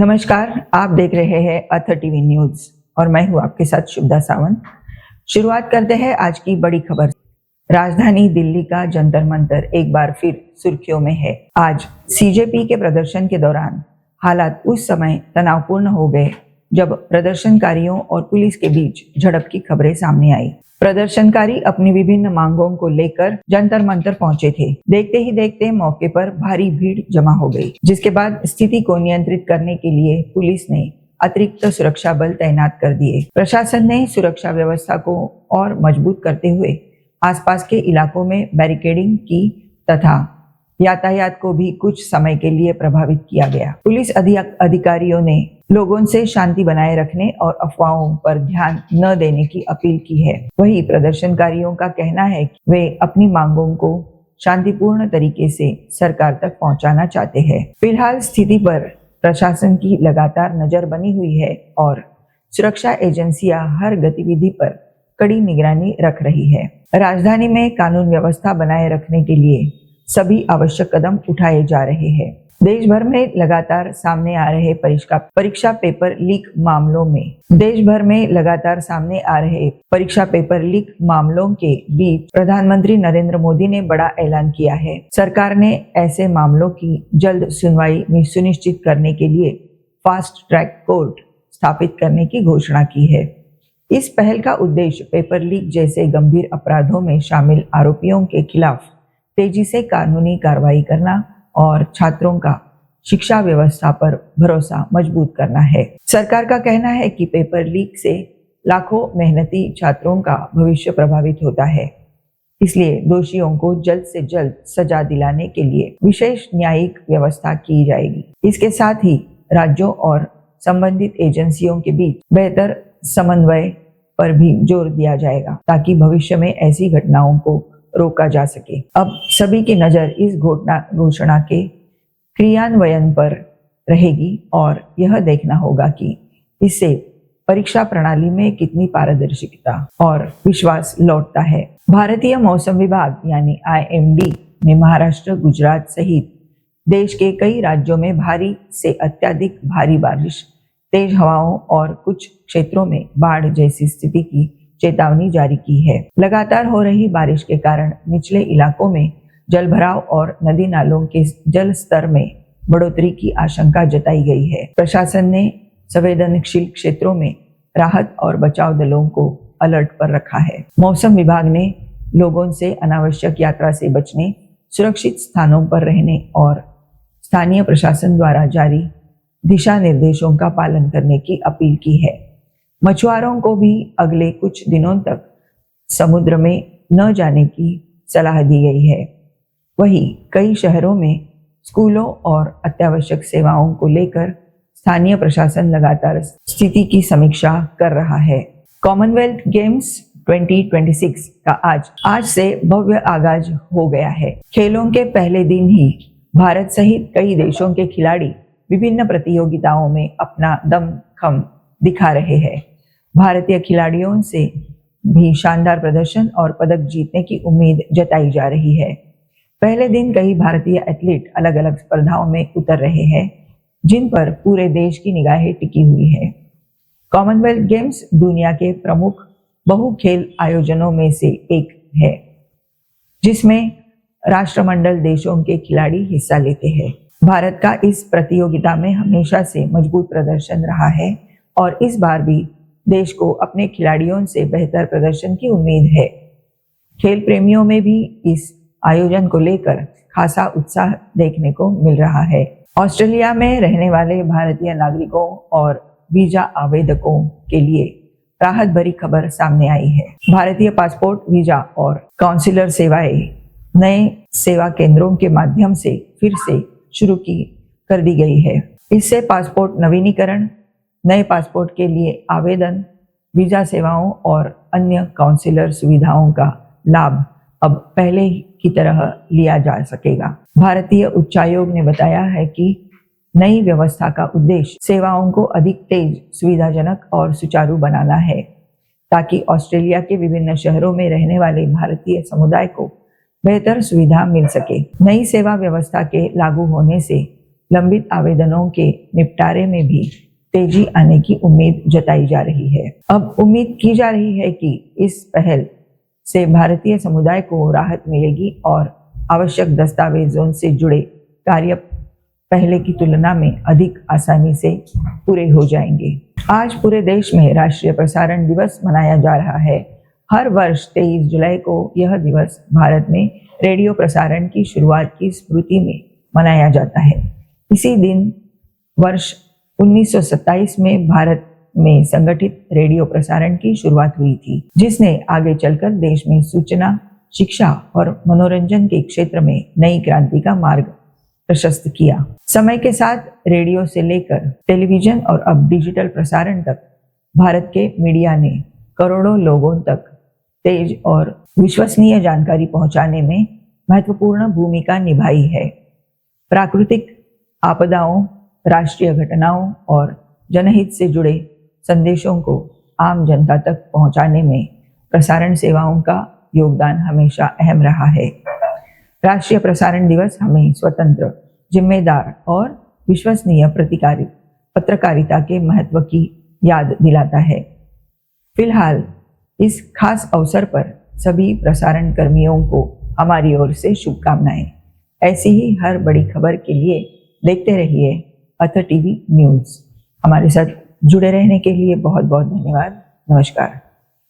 नमस्कार, आप देख रहे हैं अथ टीवी न्यूज और मैं हूं आपके साथ शुभदा सावंत। शुरुआत करते हैं आज की बड़ी खबर। राजधानी दिल्ली का जंतर मंतर एक बार फिर सुर्खियों में है। आज सीजेपी के प्रदर्शन के दौरान हालात उस समय तनावपूर्ण हो गए जब प्रदर्शनकारियों और पुलिस के बीच झड़प की खबरें सामने आई। प्रदर्शनकारी अपनी विभिन्न मांगों को लेकर जंतर मंतर पहुंचे थे। देखते ही देखते मौके पर भारी भीड़ जमा हो गई, जिसके बाद स्थिति को नियंत्रित करने के लिए पुलिस ने अतिरिक्त सुरक्षा बल तैनात कर दिए। प्रशासन ने सुरक्षा व्यवस्था को और मजबूत करते हुए आसपास के इलाकों में बैरिकेडिंग की तथा यातायात को भी कुछ समय के लिए प्रभावित किया गया। पुलिस अधिकारियों ने लोगों से शांति बनाए रखने और अफवाहों पर ध्यान न देने की अपील की है। वहीं प्रदर्शनकारियों का कहना है कि वे अपनी मांगों को शांतिपूर्ण तरीके से सरकार तक पहुंचाना चाहते हैं। फिलहाल स्थिति पर प्रशासन की लगातार नजर बनी हुई है और सुरक्षा एजेंसियां हर गतिविधि पर कड़ी निगरानी रख रही है। राजधानी में कानून व्यवस्था बनाए रखने के लिए सभी आवश्यक कदम उठाए जा रहे हैं। देश भर में लगातार सामने आ रहे परीक्षा पेपर लीक मामलों के बीच प्रधानमंत्री नरेंद्र मोदी ने बड़ा ऐलान किया है। सरकार ने ऐसे मामलों की जल्द सुनवाई सुनिश्चित करने के लिए फास्ट ट्रैक कोर्ट स्थापित करने की घोषणा की है। इस पहल का उद्देश्य पेपर लीक जैसे गंभीर अपराधों में शामिल आरोपियों के खिलाफ तेजी से कानूनी कार्रवाई करना और छात्रों का शिक्षा व्यवस्था पर भरोसा मजबूत करना है। सरकार का कहना है कि पेपर लीक से लाखों मेहनती छात्रों का भविष्य प्रभावित होता है, इसलिए दोषियों को जल्द से जल्द सजा दिलाने के लिए विशेष न्यायिक व्यवस्था की जाएगी। इसके साथ ही राज्यों और संबंधित एजेंसियों के बीच बेहतर समन्वय पर भी जोर दिया जाएगा ताकि भविष्य में ऐसी घटनाओं को रोका जा सके। अब सभी की नजर इस घोषणा के क्रियान्वयन पर रहेगी और यह देखना होगा कि इससे परीक्षा प्रणाली में कितनी पारदर्शिता और विश्वास लौटता है। भारतीय मौसम विभाग यानी IMD ने महाराष्ट्र, गुजरात सहित देश के कई राज्यों में भारी से अत्यधिक भारी बारिश, तेज हवाओं और कुछ क्षेत्रों में बाढ़ जैसी स्थिति की चेतावनी जारी की है। लगातार हो रही बारिश के कारण निचले इलाकों में जलभराव और नदी नालों के जल स्तर में बढ़ोतरी की आशंका जताई गई है। प्रशासन ने संवेदनशील क्षेत्रों में राहत और बचाव दलों को अलर्ट पर रखा है। मौसम विभाग ने लोगों से अनावश्यक यात्रा से बचने, सुरक्षित स्थानों पर रहने और स्थानीय प्रशासन द्वारा जारी दिशा निर्देशों का पालन करने की अपील की है। मछुआरों को भी अगले कुछ दिनों तक समुद्र में न जाने की सलाह दी गई है। वहीं कई शहरों में स्कूलों और अत्यावश्यक सेवाओं को लेकर स्थानीय प्रशासन लगातार स्थिति की समीक्षा कर रहा है। कॉमनवेल्थ गेम्स 2026 का आज से भव्य आगाज हो गया है। खेलों के पहले दिन ही भारत सहित कई देशों के खिलाड़ी विभिन्न प्रतियोगिताओं में अपना दमखम दिखा रहे हैं। भारतीय खिलाड़ियों से भी शानदार प्रदर्शन और पदक जीतने की उम्मीद जताई जा रही है। पहले दिन कई भारतीय एथलीट अलग अलग स्पर्धाओं में उतर रहे हैं, जिन पर पूरे देश की निगाहें टिकी हुई है। कॉमनवेल्थ गेम्स दुनिया के प्रमुख बहु खेल आयोजनों में से एक है, जिसमें राष्ट्रमंडल देशों के खिलाड़ी हिस्सा लेते हैं। भारत का इस प्रतियोगिता में हमेशा से मजबूत प्रदर्शन रहा है और इस बार भी देश को अपने खिलाड़ियों से बेहतर प्रदर्शन की उम्मीद है। खेल प्रेमियों में भी इस आयोजन को लेकर खासा उत्साह देखने को मिल रहा है। ऑस्ट्रेलिया में रहने वाले भारतीय नागरिकों और वीजा आवेदकों के लिए राहत भरी खबर सामने आई है। भारतीय पासपोर्ट, वीजा और काउंसलर सेवाएं नए सेवा केंद्रों के माध्यम से फिर से शुरू कर दी गई है। इससे पासपोर्ट नवीनीकरण, नए पासपोर्ट के लिए आवेदन, वीजा सेवाओं और अन्य काउंसलर सुविधाओं का लाभ अब पहले की तरह लिया जा सकेगा। भारतीय उच्चायोग ने बताया है कि नई व्यवस्था का उद्देश्य सेवाओं को अधिक तेज, सुविधाजनक और सुचारू बनाना है, ताकि ऑस्ट्रेलिया के विभिन्न शहरों में रहने वाले भारतीय समुदाय को बेहतर सुविधा मिल सके। नई सेवा व्यवस्था के लागू होने से लंबित आवेदनों के निपटारे में भी तेजी आने की उम्मीद जताई जा रही है। अब उम्मीद की जा रही है कि इस पहल से भारतीय समुदाय को राहत मिलेगी और आवश्यक दस्तावेजों से जुड़े कार्य पहले की तुलना में अधिक आसानी से पूरे हो जाएंगे। आज पूरे देश में राष्ट्रीय प्रसारण दिवस मनाया जा रहा है। हर वर्ष 23 जुलाई को यह दिवस भारत में रेडियो प्रसारण की शुरुआत की स्मृति में मनाया जाता है। इसी दिन वर्ष 1927 में भारत में संगठित रेडियो प्रसारण की शुरुआत हुई थी, जिसने आगे चलकर देश में सूचना, शिक्षा और मनोरंजन के क्षेत्र में नई क्रांति का मार्ग प्रशस्त किया। समय के साथ रेडियो से लेकर टेलीविजन और अब डिजिटल प्रसारण तक भारत के मीडिया ने करोड़ों लोगों तक तेज और विश्वसनीय जानकारी पहुंचाने में महत्वपूर्ण भूमिका निभाई है। प्राकृतिक आपदाओं, राष्ट्रीय घटनाओं और जनहित से जुड़े संदेशों को आम जनता तक पहुंचाने में प्रसारण सेवाओं का योगदान हमेशा अहम रहा है। राष्ट्रीय प्रसारण दिवस हमें स्वतंत्र, जिम्मेदार और विश्वसनीय पत्रकारिता के महत्व की याद दिलाता है। फिलहाल इस खास अवसर पर सभी प्रसारण कर्मियों को हमारी ओर से शुभकामनाएं। ऐसी ही हर बड़ी खबर के लिए देखते रहिए अथ टीवी न्यूज़। हमारे साथ जुड़े रहने के लिए बहुत बहुत धन्यवाद। नमस्कार।